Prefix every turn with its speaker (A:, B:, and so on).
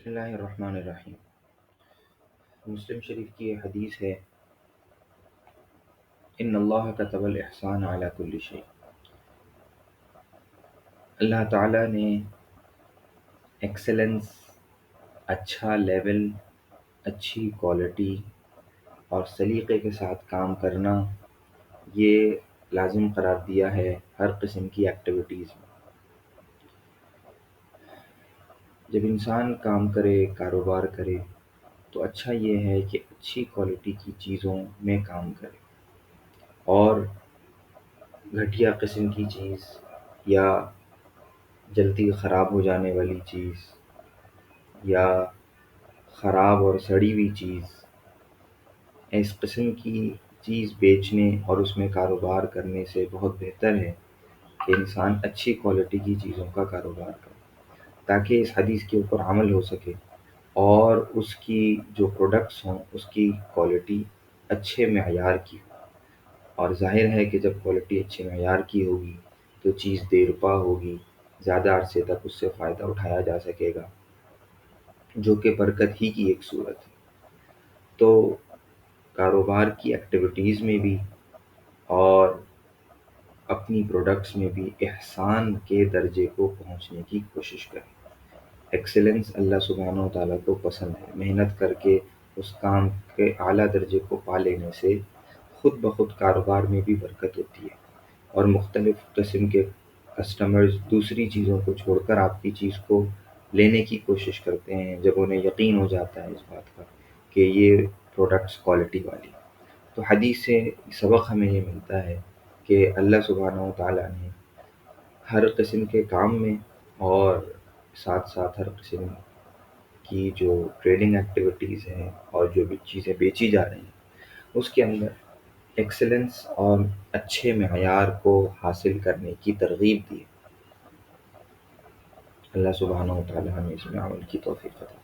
A: بسم اللہ الرحمن الرحیم۔ مسلم شریف کی یہ حدیث ہے، ان اللہ کتب الاحسان علی کل شیء۔ اللہ تعالیٰ نے ایکسلنس، اچھا لیول، اچھی کوالٹی اور سلیقے کے ساتھ کام کرنا یہ لازم قرار دیا ہے ہر قسم کی ایکٹیویٹیز میں۔ جب انسان کام کرے، کاروبار کرے تو اچھا یہ ہے کہ اچھی کوالٹی کی چیزوں میں کام کرے، اور گھٹیا قسم کی چیز یا جلدی خراب ہو جانے والی چیز یا خراب اور سڑی ہوئی چیز، اس قسم کی چیز بیچنے اور اس میں کاروبار کرنے سے بہت بہتر ہے کہ انسان اچھی کوالٹی کی چیزوں کا کاروبار کرے، تاکہ اس حدیث کے اوپر عمل ہو سکے اور اس کی جو پروڈکٹس ہوں اس کی کوالٹی اچھے معیار کی ہو۔ اور ظاہر ہے کہ جب کوالٹی اچھے معیار کی ہوگی تو چیز دیرپا ہوگی، زیادہ عرصے تک اس سے فائدہ اٹھایا جا سکے گا، جو کہ برکت ہی کی ایک صورت ہے۔ تو کاروبار کی ایکٹیویٹیز میں بھی اور اپنی پروڈکٹس میں بھی احسان کے درجے کو پہنچنے کی کوشش کریں۔ ایکسلنس اللہ سبحانہ و تعالیٰ کو پسند ہے۔ محنت کر کے اس کام کے اعلیٰ درجے کو پا لینے سے خود بخود کاروبار میں بھی برکت ہوتی ہے، اور مختلف قسم کے کسٹمرز دوسری چیزوں کو چھوڑ کر آپ کی چیز کو لینے کی کوشش کرتے ہیں جب انہیں یقین ہو جاتا ہے اس بات کا کہ یہ پروڈکٹس کوالٹی والی۔ تو حدیث سے سبق ہمیں یہ ملتا ہے کہ اللہ سبحانہ و تعالیٰ نے ہر قسم کے کام میں اور ساتھ ساتھ ہر قسم کی جو ٹریڈنگ ایکٹیویٹیز ہیں اور جو بھی چیزیں بیچی جا رہی ہیں اس کے اندر ایکسلنس اور اچھے معیار کو حاصل کرنے کی ترغیب دی ہے۔ اللہ سبحانہ و تعالیٰ ہمیں اس میں عمل کی توفیق عطا فرمائے۔